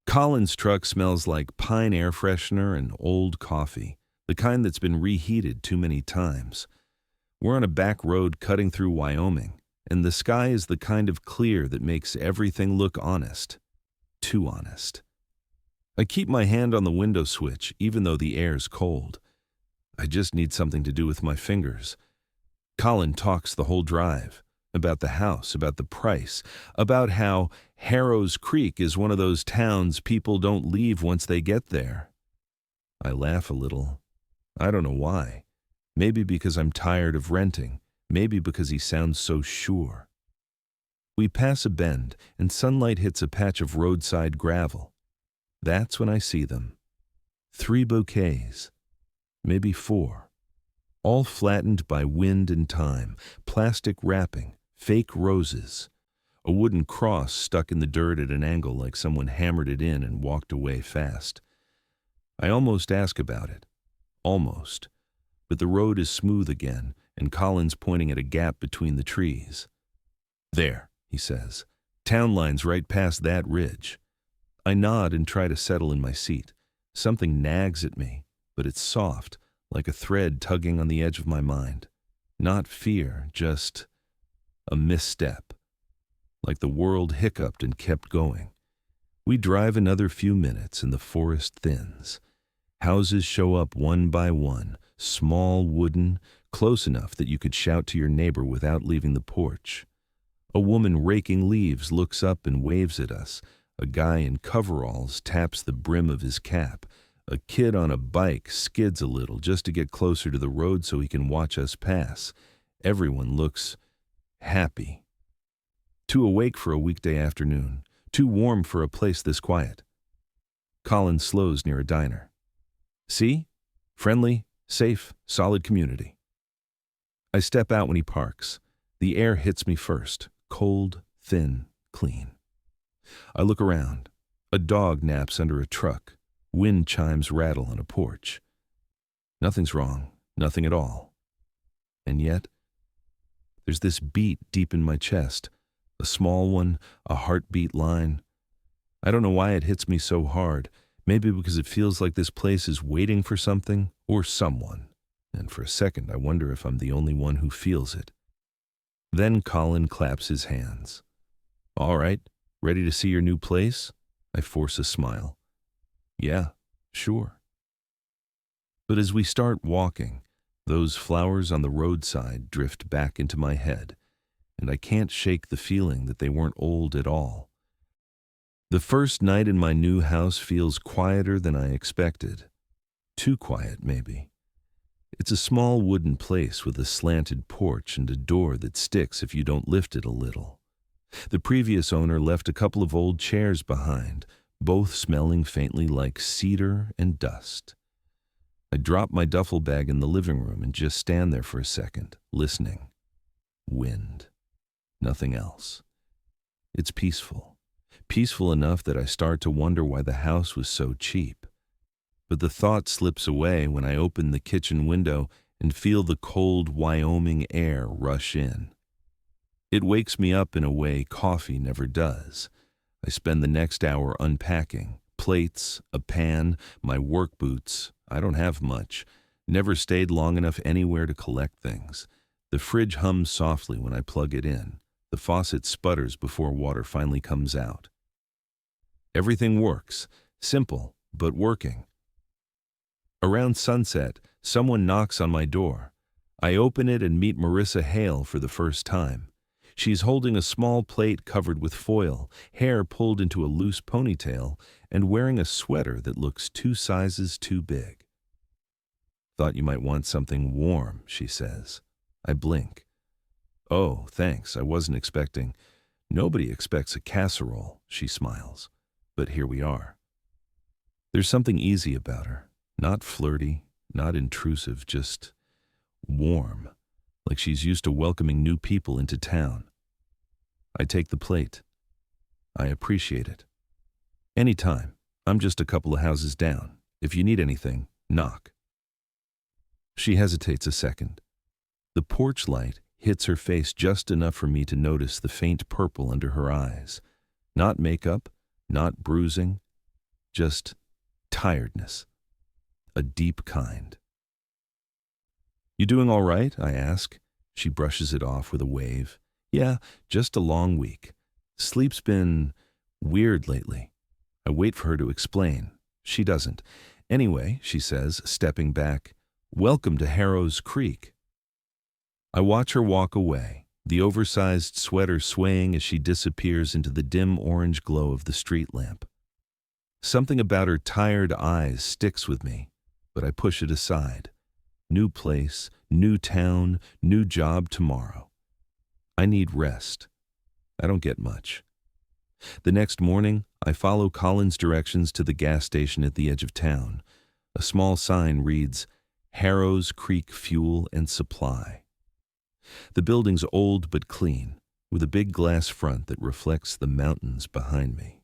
Colin's truck smells like pine air freshener and old coffee, the kind that's been reheated too many times. We're on a back road cutting through Wyoming, and the sky is the kind of clear that makes everything look honest. Too honest. I keep my hand on the window switch, even though the air's cold. I just need something to do with my fingers. Colin talks the whole drive. About the house, about the price, about how Harrows Creek is one of those towns people don't leave once they get there. I laugh a little. I don't know why. Maybe because I'm tired of renting. Maybe because he sounds so sure. We pass a bend, and sunlight hits a patch of roadside gravel. That's when I see them. 3 bouquets. Maybe 4. All flattened by wind and time, plastic wrapping, fake roses, a wooden cross stuck in the dirt at an angle like someone hammered it in and walked away fast. I almost ask about it. Almost. But the road is smooth again, and Colin's pointing at a gap between the trees. There, he says. Town line's right past that ridge. I nod and try to settle in my seat. Something nags at me, but it's soft, like a thread tugging on the edge of my mind. Not fear, just a misstep. Like the world hiccuped and kept going. We drive another few minutes and the forest thins. Houses show up one by one, small, wooden, close enough that you could shout to your neighbor without leaving the porch. A woman raking leaves looks up and waves at us. A guy in coveralls taps the brim of his cap. A kid on a bike skids a little just to get closer to the road so he can watch us pass. Everyone looks happy. Too awake for a weekday afternoon. Too warm for a place this quiet. Colin slows near a diner. See? Friendly, safe, solid community. I step out when he parks. The air hits me first. Cold, thin, clean. I look around. A dog naps under a truck. Wind chimes rattle on a porch. Nothing's wrong. Nothing at all. And yet, there's this beat deep in my chest. A small one, a heartbeat line. I don't know why it hits me so hard. Maybe because it feels like this place is waiting for something or someone. And for a second, I wonder if I'm the only one who feels it. Then Colin claps his hands. All right, ready to see your new place? I force a smile. Yeah, sure. But as we start walking, those flowers on the roadside drift back into my head, and I can't shake the feeling that they weren't old at all. The first night in my new house feels quieter than I expected. Too quiet, maybe. It's a small wooden place with a slanted porch and a door that sticks if you don't lift it a little. The previous owner left a couple of old chairs behind, both smelling faintly like cedar and dust. I drop my duffel bag in the living room and just stand there for a second, listening. Wind. Nothing else. It's peaceful. Peaceful enough that I start to wonder why the house was so cheap. But the thought slips away when I open the kitchen window and feel the cold Wyoming air rush in. It wakes me up in a way coffee never does. I spend the next hour unpacking. Plates, a pan, my work boots. I don't have much. Never stayed long enough anywhere to collect things. The fridge hums softly when I plug it in. The faucet sputters before water finally comes out. Everything works. Simple, but working. Around sunset, someone knocks on my door. I open it and meet Marissa Hale for the first time. She's holding a small plate covered with foil, hair pulled into a loose ponytail, and wearing a sweater that looks 2 sizes too big. Thought you might want something warm, she says. I blink. Oh, thanks, I wasn't expecting. Nobody expects a casserole, she smiles. But here we are. There's something easy about her. Not flirty, not intrusive, just warm, like she's used to welcoming new people into town. I take the plate. I appreciate it. Anytime. I'm just a couple of houses down. If you need anything, knock. She hesitates a second. The porch light hits her face just enough for me to notice the faint purple under her eyes. Not makeup, not bruising, just tiredness, a deep kind. "You doing all right?" I ask. She brushes it off with a wave. "Yeah, just a long week. Sleep's been weird lately." I wait for her to explain. She doesn't. "Anyway," she says, stepping back, "welcome to Harrows Creek." I watch her walk away, the oversized sweater swaying as she disappears into the dim orange glow of the street lamp. Something about her tired eyes sticks with me, but I push it aside. New place, new town, new job tomorrow. I need rest. I don't get much. The next morning, I follow Colin's directions to the gas station at the edge of town. A small sign reads, Harrows Creek Fuel and Supply. The building's old but clean, with a big glass front that reflects the mountains behind me.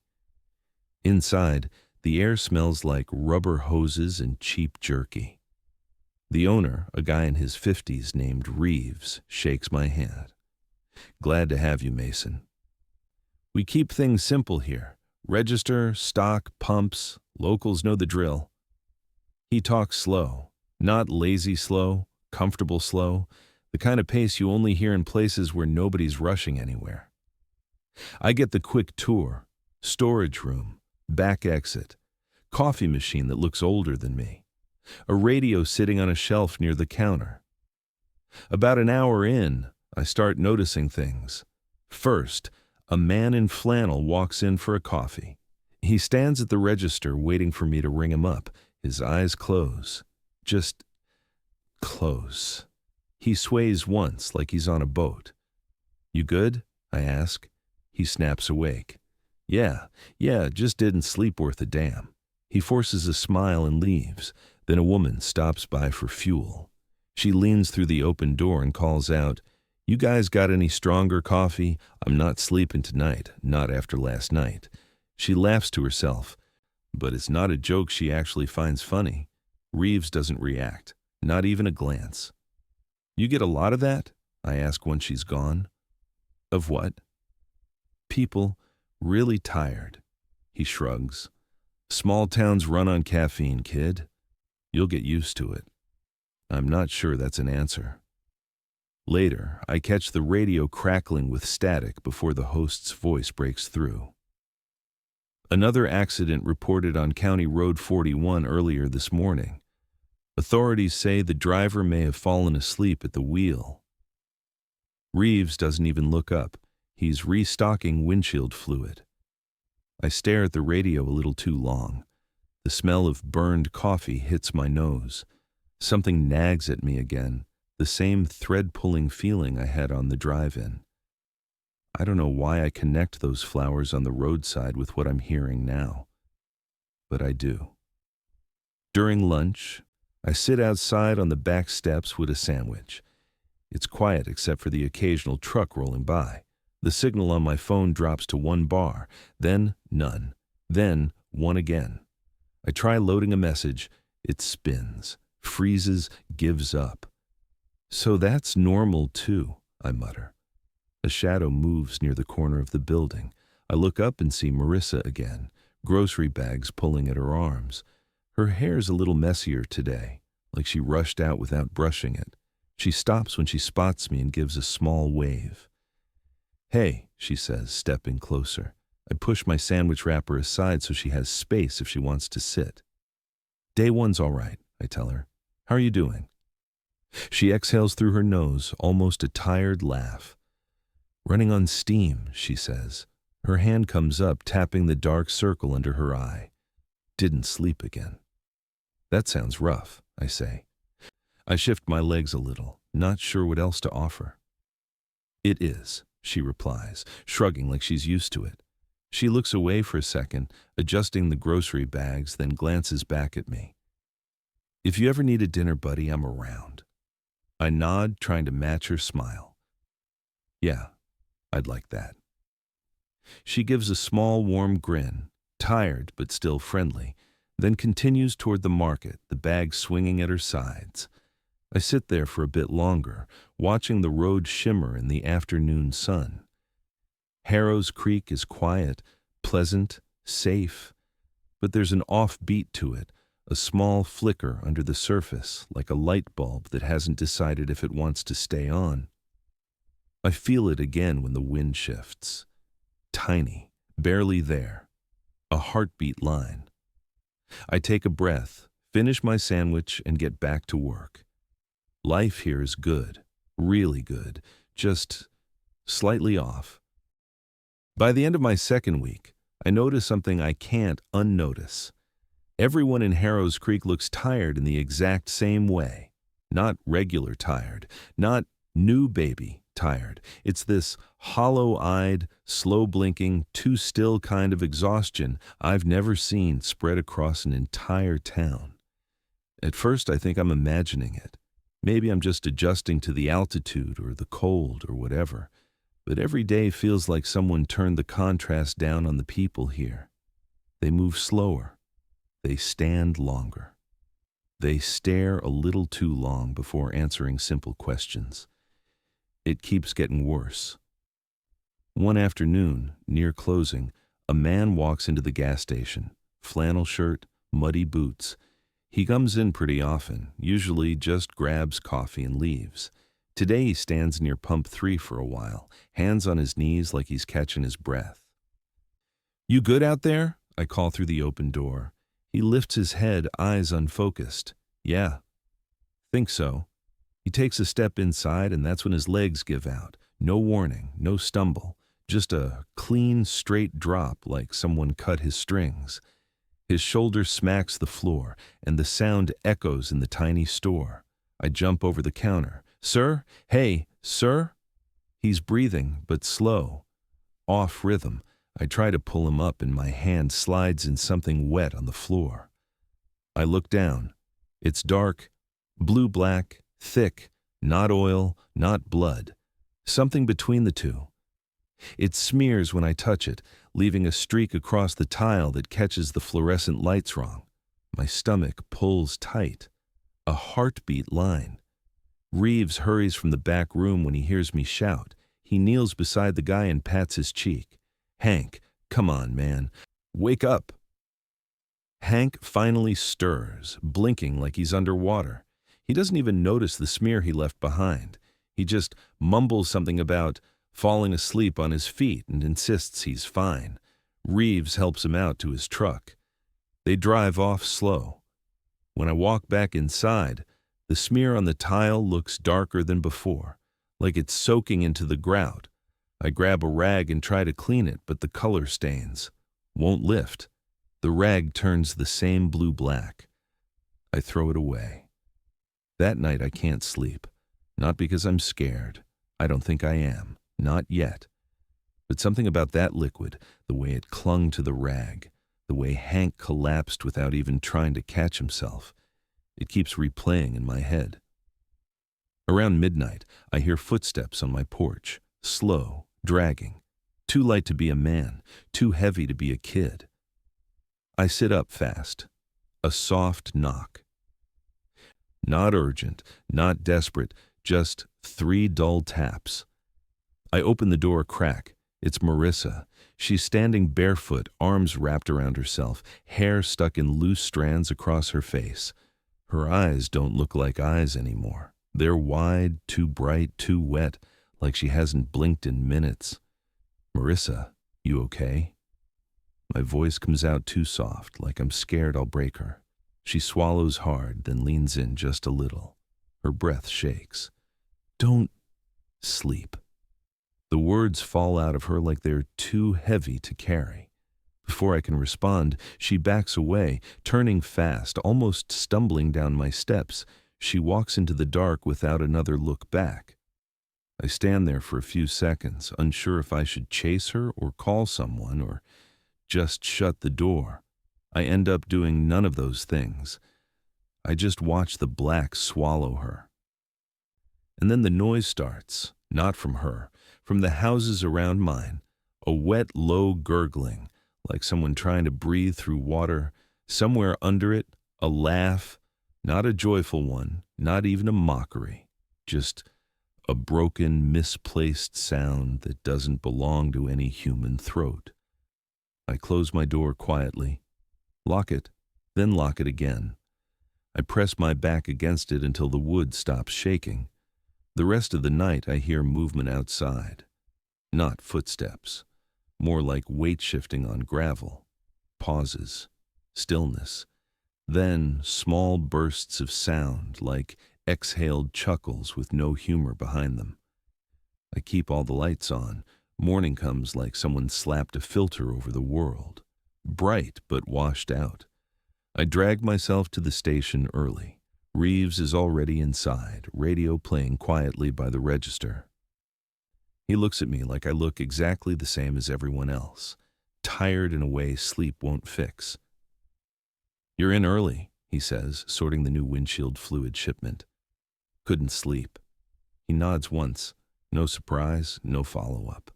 Inside, the air smells like rubber hoses and cheap jerky. The owner, a guy in his 50s named Reeves, shakes my hand. "Glad to have you, Mason. We keep things simple here. Register, stock, pumps, locals know the drill." He talks slow, not lazy slow, comfortable slow, the kind of pace you only hear in places where nobody's rushing anywhere. I get the quick tour, storage room, back exit, coffee machine that looks older than me, a radio sitting on a shelf near the counter. About an hour in, I start noticing things. First, a man in flannel walks in for a coffee. He stands at the register waiting for me to ring him up. His eyes close. Just close. He sways once like he's on a boat. "You good?" I ask. He snaps awake. Yeah, just didn't sleep worth a damn." He forces a smile and leaves. Then a woman stops by for fuel. She leans through the open door and calls out, "You guys got any stronger coffee? I'm not sleeping tonight, not after last night." She laughs to herself, but it's not a joke she actually finds funny. Reeves doesn't react, not even a glance. "You get a lot of that?" I ask once she's gone. "Of what?" "People really tired." He shrugs. "Small towns run on caffeine, kid. You'll get used to it." I'm not sure that's an answer. Later, I catch the radio crackling with static before the host's voice breaks through. Another accident reported on County Road 41 earlier this morning. Authorities say the driver may have fallen asleep at the wheel. Reeves doesn't even look up. He's restocking windshield fluid. I stare at the radio a little too long. The smell of burned coffee hits my nose. Something nags at me again, the same thread-pulling feeling I had on the drive-in. I don't know why I connect those flowers on the roadside with what I'm hearing now, but I do. During lunch, I sit outside on the back steps with a sandwich. It's quiet except for the occasional truck rolling by. The signal on my phone drops to 1 bar, then none, then 1 again. I try loading a message. It spins, freezes, gives up. "So that's normal too," I mutter. A shadow moves near the corner of the building. I look up and see Marissa again, grocery bags pulling at her arms. Her hair's a little messier today, like she rushed out without brushing it. She stops when she spots me and gives a small wave. "Hey," she says, stepping closer. I push my sandwich wrapper aside so she has space if she wants to sit. "Day one's all right," I tell her. "How are you doing?" She exhales through her nose, almost a tired laugh. "Running on steam," she says. Her hand comes up, tapping the dark circle under her eye. "Didn't sleep again." "That sounds rough," I say. I shift my legs a little, not sure what else to offer. "It is," she replies, shrugging like she's used to it. She looks away for a second, adjusting the grocery bags, then glances back at me. "If you ever need a dinner buddy, I'm around." I nod, trying to match her smile. "Yeah, I'd like that." She gives a small, warm grin, tired but still friendly, then continues toward the market, the bag swinging at her sides. I sit there for a bit longer, watching the road shimmer in the afternoon sun. Harrows Creek is quiet, pleasant, safe, but there's an off-beat to it, a small flicker under the surface, like a light bulb that hasn't decided if it wants to stay on. I feel it again when the wind shifts. Tiny, barely there, a heartbeat line. I take a breath, finish my sandwich, and get back to work. Life here is good, really good, just slightly off. By the end of my second week, I notice something I can't unnotice. Everyone in Harrows Creek looks tired in the exact same way. Not regular tired, not new baby tired. It's this hollow-eyed, slow-blinking, too-still kind of exhaustion I've never seen spread across an entire town. At first, I think I'm imagining it. Maybe I'm just adjusting to the altitude or the cold or whatever. But every day feels like someone turned the contrast down on the people here. They move slower. They stand longer. They stare a little too long before answering simple questions. It keeps getting worse. One afternoon, near closing, a man walks into the gas station, flannel shirt, muddy boots. He comes in pretty often, usually just grabs coffee and leaves. Today he stands near pump 3 for a while, hands on his knees like he's catching his breath. "You good out there?" I call through the open door. He lifts his head, eyes unfocused. "Yeah, think so." He takes a step inside, and that's when his legs give out. No warning, no stumble, just a clean, straight drop like someone cut his strings. His shoulder smacks the floor, and the sound echoes in the tiny store. I jump over the counter. "Sir? Hey, sir?" He's breathing, but slow. Off rhythm. I try to pull him up, and my hand slides in something wet on the floor. I look down. It's dark, blue-black, thick, not oil, not blood. Something between the two. It smears when I touch it, leaving a streak across the tile that catches the fluorescent lights wrong. My stomach pulls tight. A heartbeat line. Reeves hurries from the back room when he hears me shout. He kneels beside the guy and pats his cheek. "Hank, come on, man. Wake up." Hank finally stirs, blinking like he's underwater. He doesn't even notice the smear he left behind. He just mumbles something about falling asleep on his feet and insists he's fine. Reeves helps him out to his truck. They drive off slow. When I walk back inside, the smear on the tile looks darker than before, like it's soaking into the grout. I grab a rag and try to clean it, but the color stains. Won't lift. The rag turns the same blue-black. I throw it away. That night I can't sleep. Not because I'm scared. I don't think I am. Not yet. But something about that liquid, the way it clung to the rag, the way Hank collapsed without even trying to catch himself, it keeps replaying in my head. Around midnight, I hear footsteps on my porch, slow, dragging. Too light to be a man, too heavy to be a kid. I sit up fast. A soft knock. Not urgent, not desperate, just 3 dull taps. I open the door a crack. It's Marissa. She's standing barefoot, arms wrapped around herself, hair stuck in loose strands across her face. Her eyes don't look like eyes anymore. They're wide, too bright, too wet, like she hasn't blinked in minutes. "Marissa, you okay?" My voice comes out too soft, like I'm scared I'll break her. She swallows hard, then leans in just a little. Her breath shakes. "Don't sleep." The words fall out of her like they're too heavy to carry. Before I can respond, she backs away, turning fast, almost stumbling down my steps. She walks into the dark without another look back. I stand there for a few seconds, unsure if I should chase her or call someone or just shut the door. I end up doing none of those things. I just watch the black swallow her. And then the noise starts, not from her, from the houses around mine. A wet, low gurgling, like someone trying to breathe through water. Somewhere under it, a laugh, not a joyful one, not even a mockery, just a broken, misplaced sound that doesn't belong to any human throat. I close my door quietly. Lock it, then lock it again. I press my back against it until the wood stops shaking. The rest of the night I hear movement outside. Not footsteps, more like weight shifting on gravel. Pauses, stillness, then small bursts of sound like exhaled chuckles with no humor behind them. I keep all the lights on. Morning comes like someone slapped a filter over the world. Bright but washed out. I drag myself to the station early. Reeves is already inside, radio playing quietly by the register. He looks at me like I look exactly the same as everyone else, tired in a way sleep won't fix. "You're in early," he says, sorting the new windshield fluid shipment. "Couldn't sleep." He nods once. No surprise, no follow-up.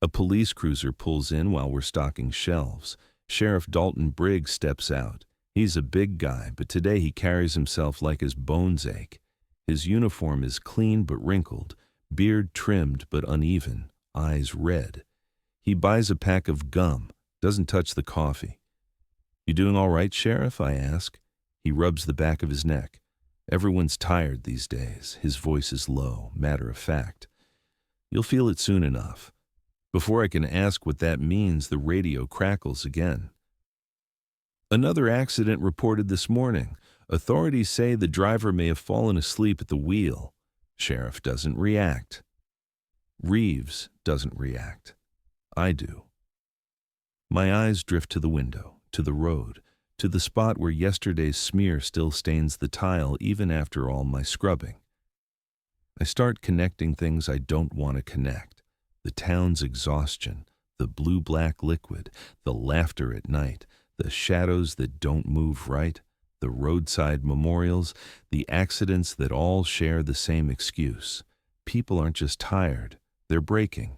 A police cruiser pulls in while we're stocking shelves. Sheriff Dalton Briggs steps out. He's a big guy, but today he carries himself like his bones ache. His uniform is clean but wrinkled, beard trimmed but uneven, eyes red. He buys a pack of gum, doesn't touch the coffee. "You doing all right, Sheriff?" I ask. He rubs the back of his neck. Everyone's tired these days. His voice is low, matter of fact. "You'll feel it soon enough." Before I can ask what that means, the radio crackles again. "Another accident reported this morning. Authorities say the driver may have fallen asleep at the wheel." Sheriff doesn't react. Reeves doesn't react. I do. My eyes drift to the window, to the road, to the spot where yesterday's smear still stains the tile even after all my scrubbing. I start connecting things I don't want to connect. The town's exhaustion, the blue-black liquid, the laughter at night, the shadows that don't move right, the roadside memorials, the accidents that all share the same excuse. People aren't just tired, they're breaking.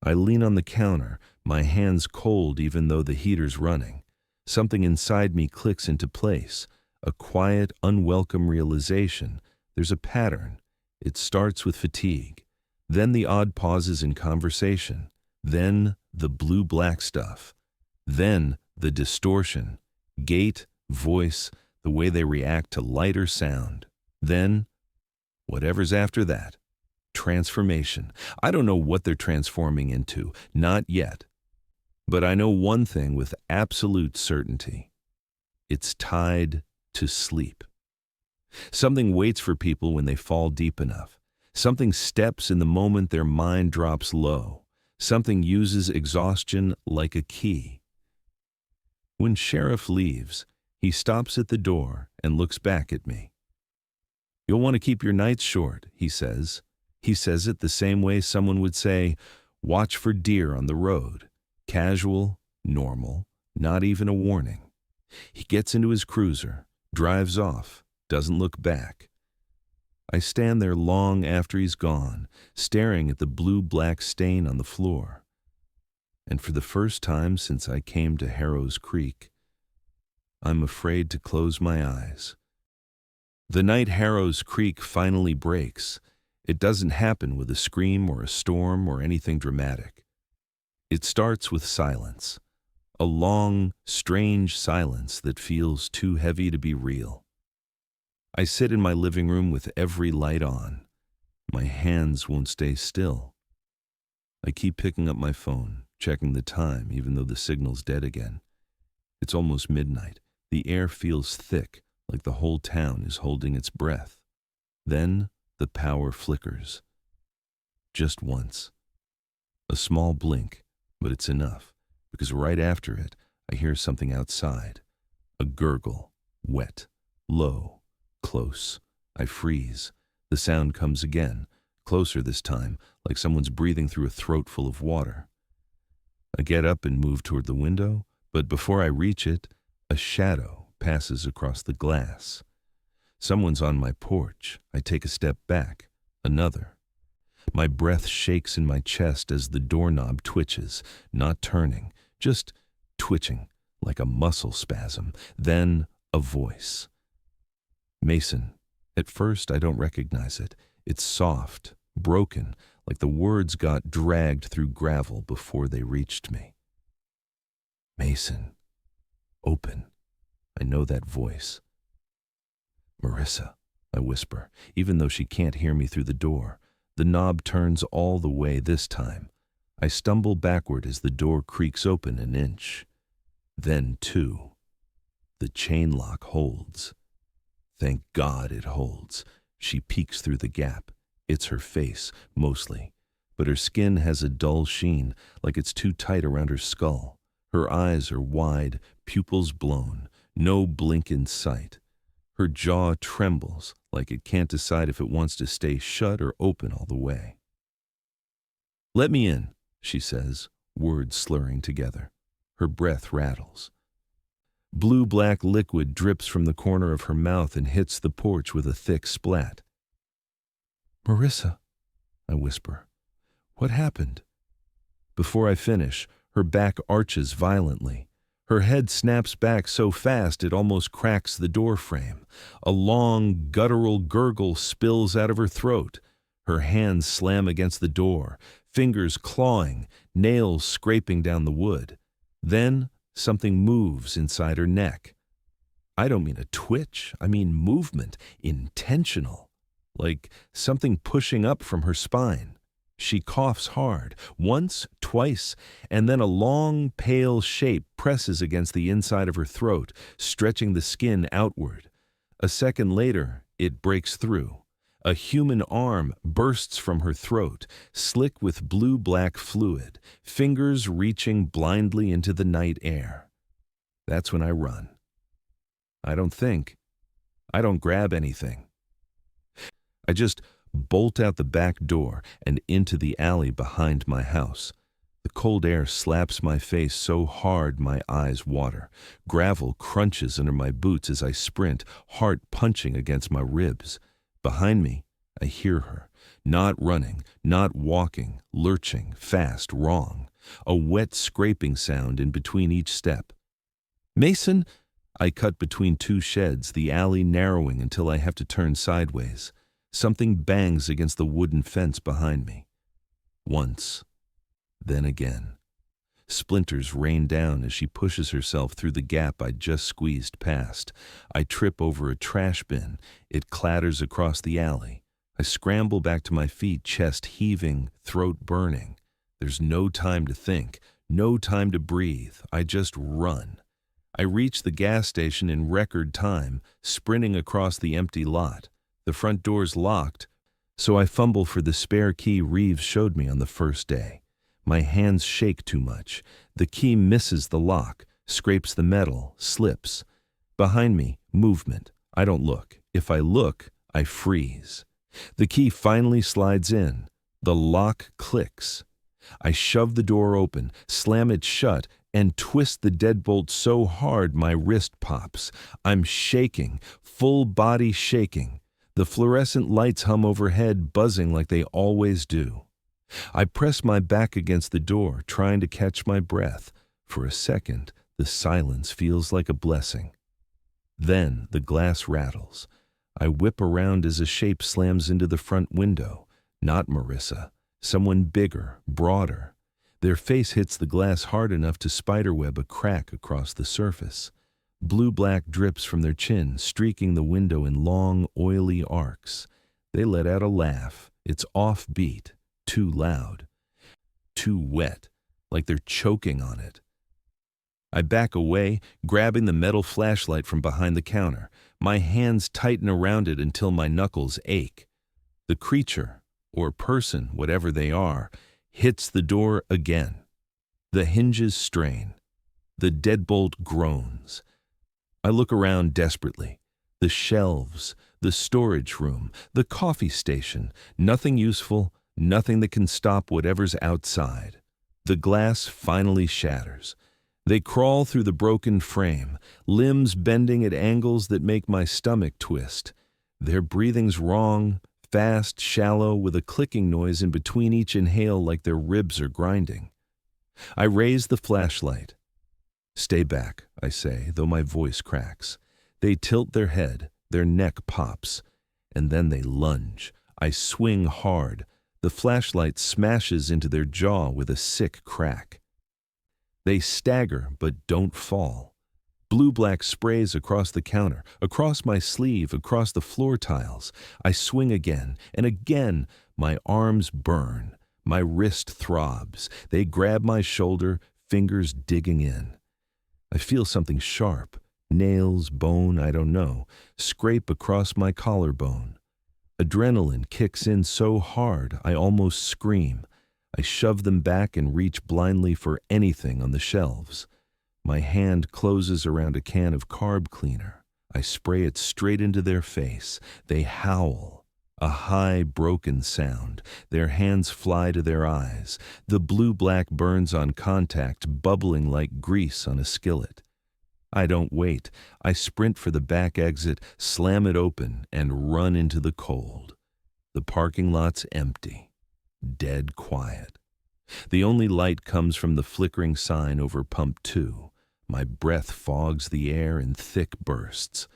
I lean on the counter, my hands cold even though the heater's running. Something inside me clicks into place, a quiet, unwelcome realization. There's a pattern. It starts with fatigue, then the odd pauses in conversation, then the blue-black stuff, then the distortion, gait, voice, the way they react to light or sound. Then, whatever's after that, transformation. I don't know what they're transforming into, not yet. But I know one thing with absolute certainty. It's tied to sleep. Something waits for people when they fall deep enough. Something steps in the moment their mind drops low. Something uses exhaustion like a key. When Sheriff leaves, he stops at the door and looks back at me. "You'll want to keep your nights short," he says. He says it the same way someone would say, "Watch for deer on the road." Casual, normal, not even a warning. He gets into his cruiser, drives off, doesn't look back. I stand there long after he's gone, staring at the blue-black stain on the floor. And for the first time since I came to Harrows Creek, I'm afraid to close my eyes. The night Harrows Creek finally breaks, it doesn't happen with a scream or a storm or anything dramatic. It starts with silence, a long, strange silence that feels too heavy to be real. I sit in my living room with every light on. My hands won't stay still. I keep picking up my phone, checking the time even though the signal's dead again. It's almost midnight. The air feels thick, like the whole town is holding its breath. Then the power flickers. Just once. A small blink, but it's enough, because right after it, I hear something outside. A gurgle, wet, low, close. I freeze. The sound comes again, closer this time, like someone's breathing through a throat full of water. I get up and move toward the window, but before I reach it, a shadow passes across the glass. Someone's on my porch. I take a step back. Another. My breath shakes in my chest as the doorknob twitches, not turning, just twitching, like a muscle spasm. Then a voice. "Mason." At first, I don't recognize it. It's soft, broken, like the words got dragged through gravel before they reached me. "Mason." Open. I know that voice. Marissa, I whisper, even though she can't hear me through the door. The knob turns all the way this time. I stumble backward as the door creaks open an inch. Then two. The chain lock holds. Thank God it holds. She peeks through the gap. It's her face, mostly, but her skin has a dull sheen, like it's too tight around her skull. Her eyes are wide, pupils blown, no blink in sight. Her jaw trembles, like it can't decide if it wants to stay shut or open all the way. "Let me in," she says, words slurring together. Her breath rattles. Blue-black liquid drips from the corner of her mouth and hits the porch with a thick splat. "Marissa," I whisper, "what happened?" Before I finish, her back arches violently. Her head snaps back so fast it almost cracks the door frame. A long, guttural gurgle spills out of her throat. Her hands slam against the door, fingers clawing, nails scraping down the wood. Then something moves inside her neck. I don't mean a twitch, I mean movement, intentional, like something pushing up from her spine. She coughs hard, once, twice, and then a long, pale shape presses against the inside of her throat, stretching the skin outward. A second later, it breaks through. A human arm bursts from her throat, slick with blue-black fluid, fingers reaching blindly into the night air. That's when I run. I don't think. I don't grab anything. I just bolt out the back door and into the alley behind my house. The cold air slaps my face so hard my eyes water. Gravel crunches under my boots as I sprint, heart punching against my ribs. Behind me, I hear her, not running, not walking, lurching, fast, wrong. A wet scraping sound in between each step. "Mason!" I cut between two sheds, the alley narrowing until I have to turn sideways. Something bangs against the wooden fence behind me. Once, then again. Splinters rain down as she pushes herself through the gap I'd just squeezed past. I trip over a trash bin. It clatters across the alley. I scramble back to my feet, chest heaving, throat burning. There's no time to think, no time to breathe. I just run. I reach the gas station in record time, sprinting across the empty lot. The front door's locked, so I fumble for the spare key Reeves showed me on the first day. My hands shake too much. The key misses the lock, scrapes the metal, slips. Behind me, movement. I don't look. If I look, I freeze. The key finally slides in. The lock clicks. I shove the door open, slam it shut, and twist the deadbolt so hard my wrist pops. I'm shaking, full body shaking. The fluorescent lights hum overhead, buzzing like they always do. I press my back against the door, trying to catch my breath. For a second, the silence feels like a blessing. Then the glass rattles. I whip around as a shape slams into the front window. Not Marissa. Someone bigger, broader. Their face hits the glass hard enough to spiderweb a crack across the surface. Blue-black drips from their chin, streaking the window in long, oily arcs. They let out a laugh. It's offbeat, too loud, too wet, like they're choking on it. I back away, grabbing the metal flashlight from behind the counter. My hands tighten around it until my knuckles ache. The creature, or person, whatever they are, hits the door again. The hinges strain. The deadbolt groans. I look around desperately. The shelves, the storage room, the coffee station, nothing useful, nothing that can stop whatever's outside. The glass finally shatters. They crawl through the broken frame, limbs bending at angles that make my stomach twist. Their breathing's wrong, fast, shallow, with a clicking noise in between each inhale like their ribs are grinding. I raise the flashlight. "Stay back," I say, though my voice cracks. They tilt their head, their neck pops, and then they lunge. I swing hard. The flashlight smashes into their jaw with a sick crack. They stagger but don't fall. Blue-black sprays across the counter, across my sleeve, across the floor tiles. I swing again, and again. My arms burn. My wrist throbs. They grab my shoulder, fingers digging in. I feel something sharp, nails, bone, I don't know, scrape across my collarbone. Adrenaline kicks in so hard I almost scream. I shove them back and reach blindly for anything on the shelves. My hand closes around a can of carb cleaner. I spray it straight into their face. They howl. A high, broken sound. Their hands fly to their eyes. The blue-black burns on contact, bubbling like grease on a skillet. I don't wait. I sprint for the back exit, slam it open, and run into the cold. The parking lot's empty. Dead quiet. The only light comes from the flickering sign over Pump 2. My breath fogs the air in thick bursts.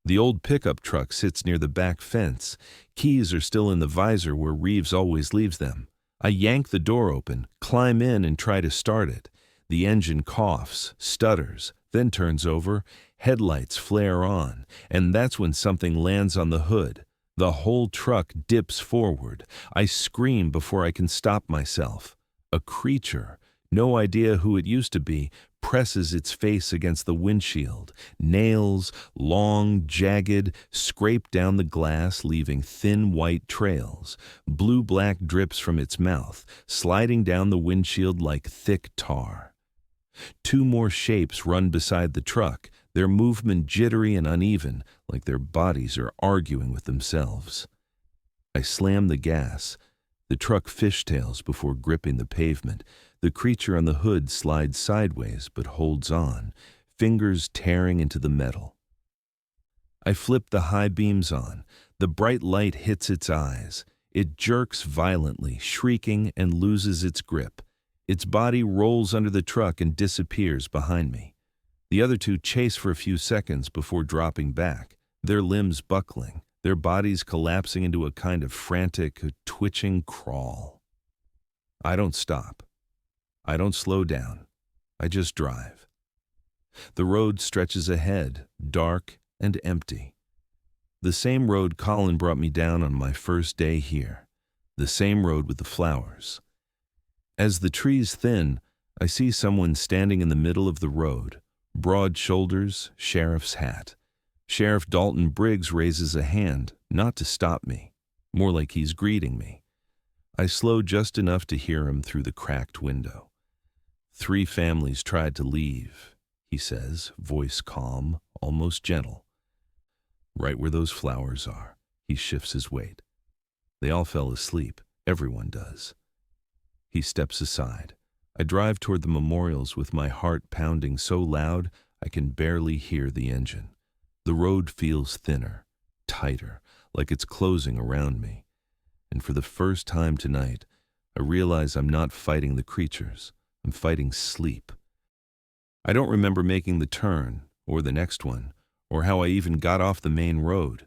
The old pickup truck sits near the back fence. Keys are still in the visor where Reeves always leaves them. I yank the door open, climb in, and try to start it. The engine coughs, stutters, then turns over. Headlights flare on, and that's when something lands on the hood. The whole truck dips forward. I scream before I can stop myself. A creature, no idea who it used to be, presses its face against the windshield. Nails, long, jagged, scrape down the glass, leaving thin white trails. Blue-black drips from its mouth, sliding down the windshield like thick tar. Two more shapes run beside the truck, their movement jittery and uneven, like their bodies are arguing with themselves. I slam the gas. The truck fishtails before gripping the pavement. The creature on the hood slides sideways but holds on, fingers tearing into the metal. I flip the high beams on. The bright light hits its eyes. It jerks violently, shrieking, and loses its grip. Its body rolls under the truck and disappears behind me. The other two chase for a few seconds before dropping back, their limbs buckling, their bodies collapsing into a kind of frantic, twitching crawl. I don't stop. I don't slow down. I just drive. The road stretches ahead, dark and empty. The same road Colin brought me down on my first day here. The same road with the flowers. As the trees thin, I see someone standing in the middle of the road, broad shoulders, sheriff's hat. Sheriff Dalton Briggs raises a hand, not to stop me, more like he's greeting me. I slow just enough to hear him through the cracked window. 3 families tried to leave, he says, voice calm, almost gentle. Right where those flowers are, he shifts his weight. They all fell asleep, everyone does. He steps aside. I drive toward the memorials with my heart pounding so loud I can barely hear the engine. The road feels thinner, tighter, like it's closing around me. And for the first time tonight, I realize I'm not fighting the creatures. I'm fighting sleep. I don't remember making the turn, or the next one, or how I even got off the main road.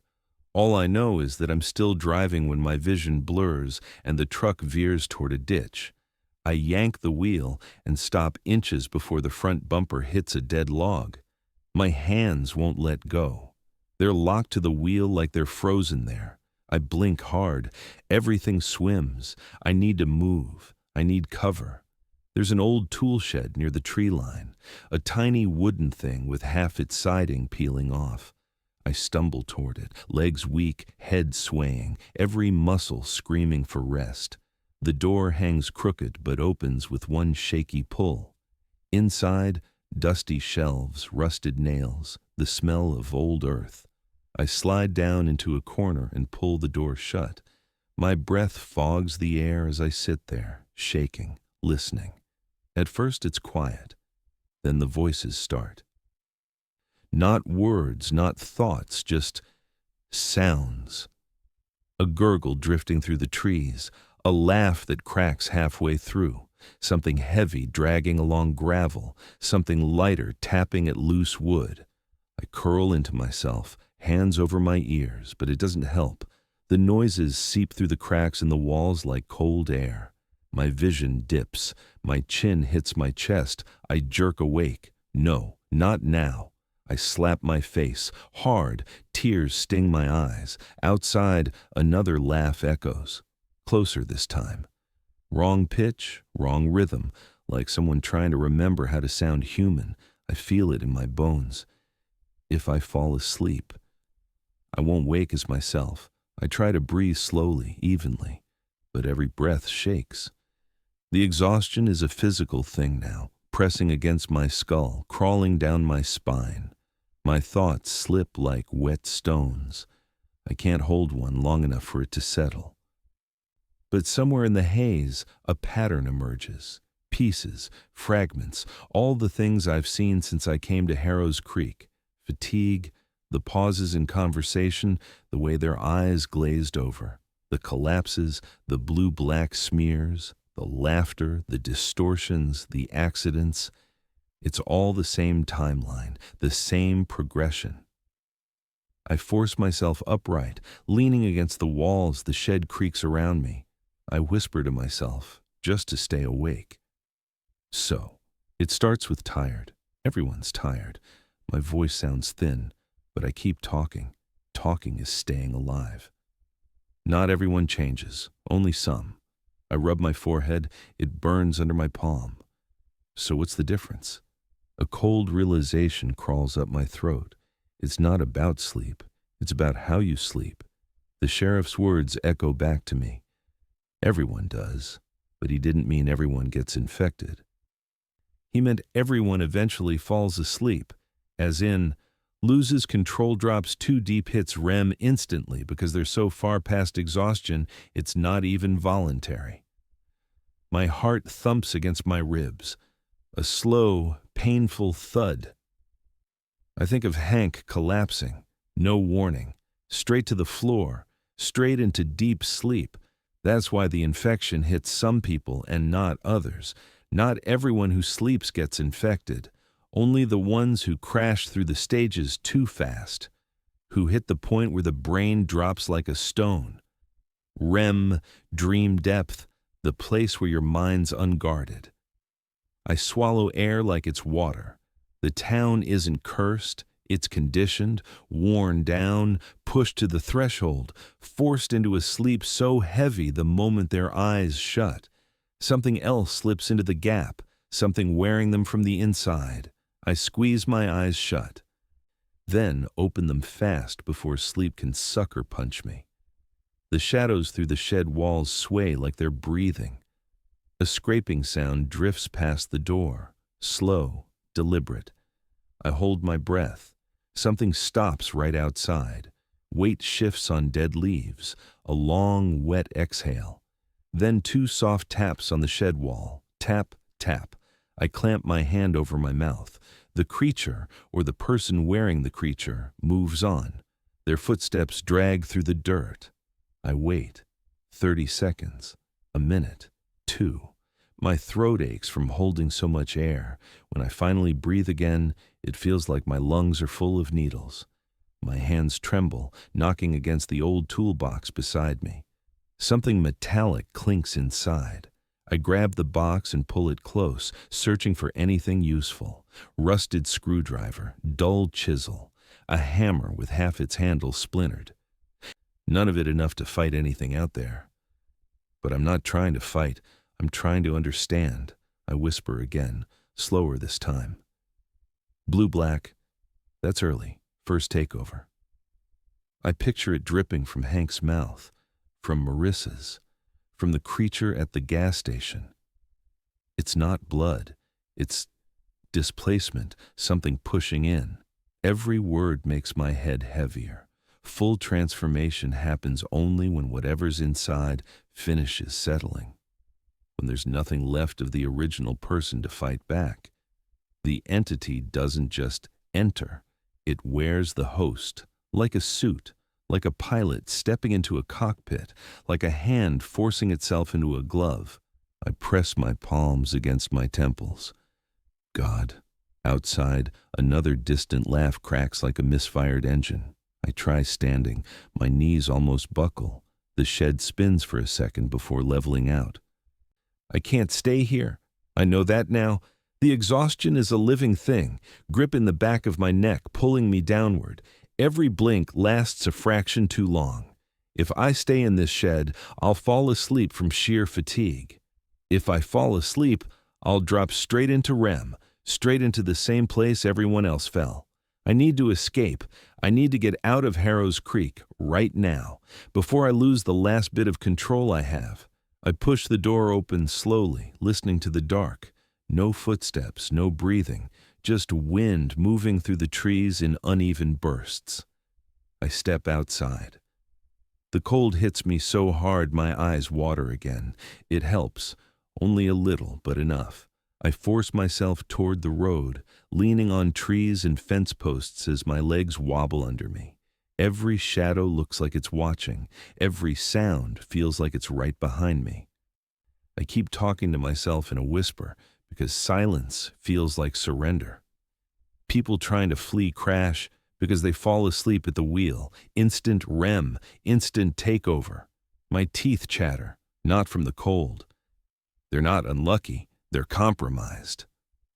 All I know is that I'm still driving when my vision blurs and the truck veers toward a ditch. I yank the wheel and stop inches before the front bumper hits a dead log. My hands won't let go. They're locked to the wheel like they're frozen there. I blink hard. Everything swims. I need to move. I need cover. There's an old tool shed near the tree line, a tiny wooden thing with half its siding peeling off. I stumble toward it, legs weak, head swaying, every muscle screaming for rest. The door hangs crooked but opens with one shaky pull. Inside, dusty shelves, rusted nails, the smell of old earth. I slide down into a corner and pull the door shut. My breath fogs the air as I sit there, shaking, listening. At first it's quiet. Then the voices start. Not words, not thoughts, just sounds. A gurgle drifting through the trees, a laugh that cracks halfway through, something heavy dragging along gravel, something lighter tapping at loose wood. I curl into myself, hands over my ears, but it doesn't help. The noises seep through the cracks in the walls like cold air. My vision dips. My chin hits my chest. I jerk awake. No, Not now. I slap my face, hard, tears sting my eyes. Outside, another laugh echoes. Closer this time. Wrong pitch, wrong rhythm, like someone trying to remember how to sound human. I feel it in my bones. If I fall asleep, I won't wake as myself. I try to breathe slowly, evenly, but every breath shakes. The exhaustion is a physical thing now, pressing against my skull, crawling down my spine. My thoughts slip like wet stones. I can't hold one long enough for it to settle. But somewhere in the haze, a pattern emerges. Pieces, fragments, all the things I've seen since I came to Harrows Creek. Fatigue, the pauses in conversation, the way their eyes glazed over, the collapses, the blue-black smears, the laughter, the distortions, the accidents. It's all the same timeline, the same progression. I force myself upright, leaning against the walls the shed creaks around me. I whisper to myself, just to stay awake. So, it starts with tired. Everyone's tired. My voice sounds thin, but I keep talking. Talking is staying alive. Not everyone changes, only some. I rub my forehead, it burns under my palm. So what's the difference? A cold realization crawls up my throat. It's not about sleep, it's about how you sleep. The sheriff's words echo back to me. Everyone does, but he didn't mean everyone gets infected. He meant everyone eventually falls asleep, as in, loses control, drops 2 deep, hits REM instantly because they're so far past exhaustion it's not even voluntary. My heart thumps against my ribs, a slow, painful thud. I think of Hank collapsing, no warning, straight to the floor, straight into deep sleep. That's why the infection hits some people and not others. Not everyone who sleeps gets infected. Only the ones who crash through the stages too fast, who hit the point where the brain drops like a stone. REM, dream depth, the place where your mind's unguarded. I swallow air like it's water. The town isn't cursed, it's conditioned, worn down, pushed to the threshold, forced into a sleep so heavy the moment their eyes shut. Something else slips into the gap, something wearing them from the inside. I squeeze my eyes shut, then open them fast before sleep can sucker punch me. The shadows through the shed walls sway like they're breathing. A scraping sound drifts past the door, slow, deliberate. I hold my breath. Something stops right outside. Weight shifts on dead leaves, a long, wet exhale. Then 2 soft taps on the shed wall. Tap, tap. I clamp my hand over my mouth. The creature, or the person wearing the creature, moves on. Their footsteps drag through the dirt. I wait. 30 seconds. A minute. 2. My throat aches from holding so much air. When I finally breathe again, it feels like my lungs are full of needles. My hands tremble, knocking against the old toolbox beside me. Something metallic clinks inside. I grab the box and pull it close, searching for anything useful. Rusted screwdriver, dull chisel, a hammer with half its handle splintered. None of it enough to fight anything out there. But I'm not trying to fight. I'm trying to understand. I whisper again, slower this time. Blue-black, that's early, first takeover. I picture it dripping from Hank's mouth, from Marissa's, from the creature at the gas station. It's not blood, it's displacement, something pushing in. Every word makes my head heavier. Full transformation happens only when whatever's inside finishes settling. When there's nothing left of the original person to fight back. The entity doesn't just enter, it wears the host, like a suit, like a pilot stepping into a cockpit, like a hand forcing itself into a glove. I press my palms against my temples. God. Outside, another distant laugh cracks like a misfired engine. I try standing. My knees almost buckle. The shed spins for a second before leveling out. I can't stay here. I know that now. The exhaustion is a living thing, gripping the back of my neck, pulling me downward. Every blink lasts a fraction too long. If I stay in this shed, I'll fall asleep from sheer fatigue. If I fall asleep, I'll drop straight into REM, straight into the same place everyone else fell. I need to escape. I need to get out of Harrows Creek right now, before I lose the last bit of control I have. I push the door open slowly, listening to the dark. No footsteps, no breathing, just wind moving through the trees in uneven bursts. I step outside. The cold hits me so hard my eyes water again. It helps, only a little, but enough. I force myself toward the road, leaning on trees and fence posts as my legs wobble under me. Every shadow looks like it's watching. Every sound feels like it's right behind me. I keep talking to myself in a whisper because silence feels like surrender. People trying to flee crash because they fall asleep at the wheel. Instant REM, instant takeover. My teeth chatter, not from the cold. They're not unlucky, they're compromised.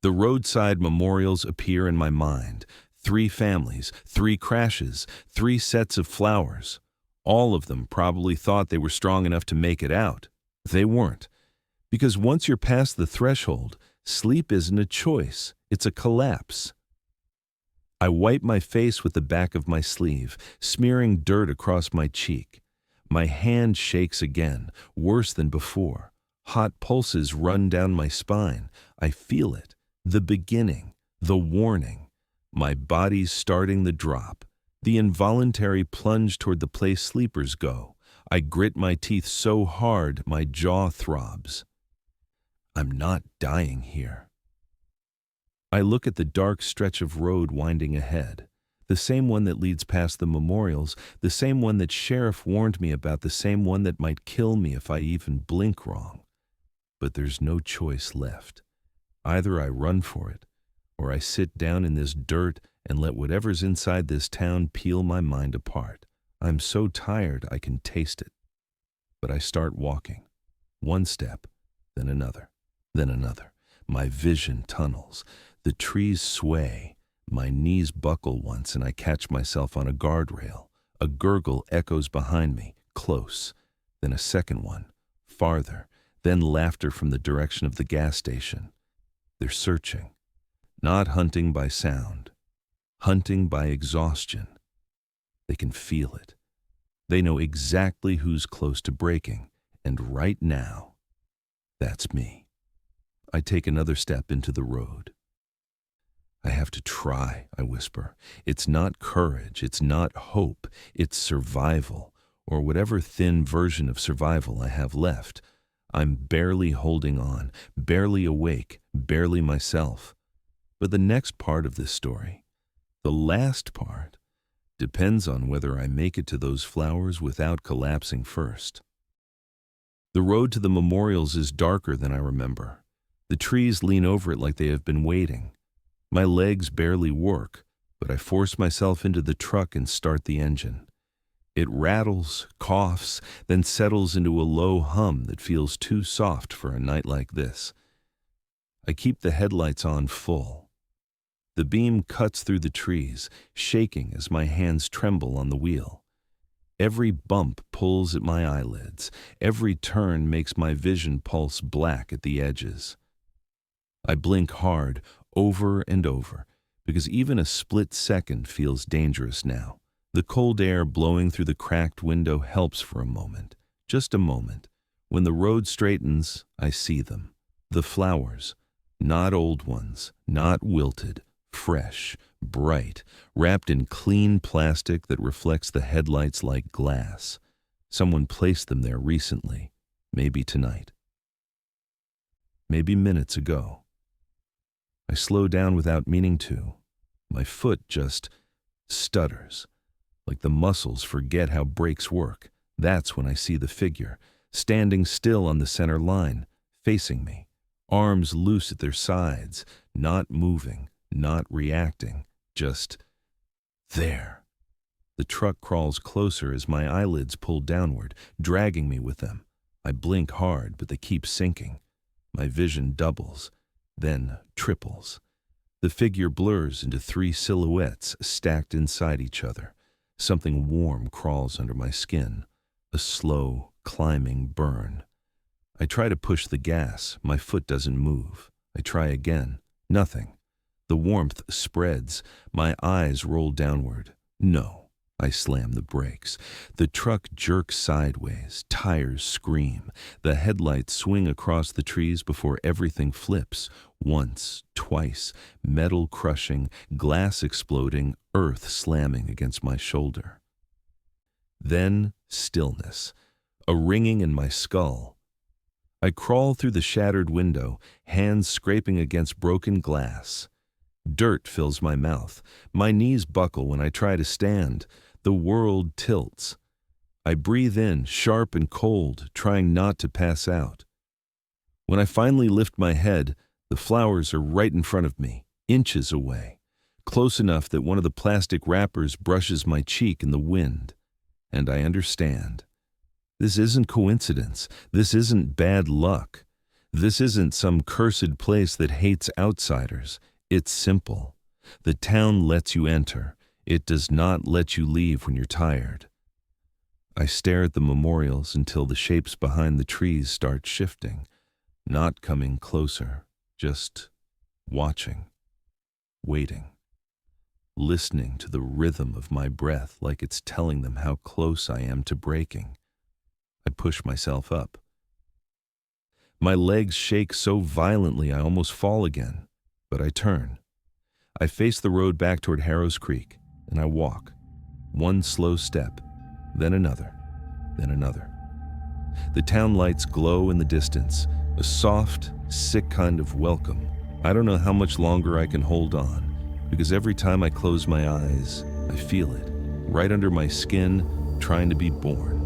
The roadside memorials appear in my mind. 3 families, 3 crashes, 3 sets of flowers. All of them probably thought they were strong enough to make it out. They weren't. Because once you're past the threshold, sleep isn't a choice, it's a collapse. I wipe my face with the back of my sleeve, smearing dirt across my cheek. My hand shakes again, worse than before. Hot pulses run down my spine. I feel it, the beginning, the warning. My body's starting the drop, the involuntary plunge toward the place sleepers go. I grit my teeth so hard my jaw throbs. I'm not dying here. I look at the dark stretch of road winding ahead, the same one that leads past the memorials, the same one that Sheriff warned me about, the same one that might kill me if I even blink wrong. But there's no choice left. Either I run for it, or I sit down in this dirt and let whatever's inside this town peel my mind apart. I'm so tired I can taste it. But I start walking. One step, then another, then another. My vision tunnels. The trees sway. My knees buckle once and I catch myself on a guardrail. A gurgle echoes behind me, close. Then a second one, farther. Then laughter from the direction of the gas station. They're searching. Not hunting by sound. Hunting by exhaustion. They can feel it. They know exactly who's close to breaking. And right now, that's me. I take another step into the road. I have to try, I whisper. It's not courage, it's not hope, it's survival, or whatever thin version of survival I have left. I'm barely holding on, barely awake, barely myself. But the next part of this story, the last part, depends on whether I make it to those flowers without collapsing first. The road to the memorials is darker than I remember. The trees lean over it like they have been waiting. My legs barely work, but I force myself into the truck and start the engine. It rattles, coughs, then settles into a low hum that feels too soft for a night like this. I keep the headlights on full. The beam cuts through the trees, shaking as my hands tremble on the wheel. Every bump pulls at my eyelids. Every turn makes my vision pulse black at the edges. I blink hard, over and over, because even a split second feels dangerous now. The cold air blowing through the cracked window helps for a moment, just a moment. When the road straightens, I see them. The flowers, not old ones, not wilted, fresh, bright, wrapped in clean plastic that reflects the headlights like glass. Someone placed them there recently, maybe tonight. Maybe minutes ago. I slow down without meaning to. My foot just stutters. Like the muscles forget how brakes work. That's when I see the figure, standing still on the center line, facing me, arms loose at their sides, not moving, not reacting, just there. The truck crawls closer as my eyelids pull downward, dragging me with them. I blink hard, but they keep sinking. My vision doubles. then triples. The figure blurs into 3 silhouettes stacked inside each other. Something warm crawls under my skin, a slow, climbing burn. I try to push the gas. My foot doesn't move. I try again. Nothing. The warmth spreads. My eyes roll downward. No. I slam the brakes. The truck jerks sideways. Tires scream. The headlights swing across the trees before everything flips. Once, twice, metal crushing, glass exploding, earth slamming against my shoulder. Then stillness, a ringing in my skull. I crawl through the shattered window, hands scraping against broken glass. Dirt fills my mouth. My knees buckle when I try to stand. The world tilts. I breathe in, sharp and cold, trying not to pass out. When I finally lift my head, the flowers are right in front of me, inches away, close enough that one of the plastic wrappers brushes my cheek in the wind. And I understand. This isn't coincidence. This isn't bad luck. This isn't some cursed place that hates outsiders. It's simple. The town lets you enter. It does not let you leave when you're tired. I stare at the memorials until the shapes behind the trees start shifting, not coming closer, just watching, waiting, listening to the rhythm of my breath like it's telling them how close I am to breaking. I push myself up. My legs shake so violently I almost fall again, but I turn. I face the road back toward Harrows Creek, and I walk. One slow step, then another, then another. The town lights glow in the distance, a soft, sick kind of welcome. I don't know how much longer I can hold on, because every time I close my eyes, I feel it, right under my skin, trying to be born.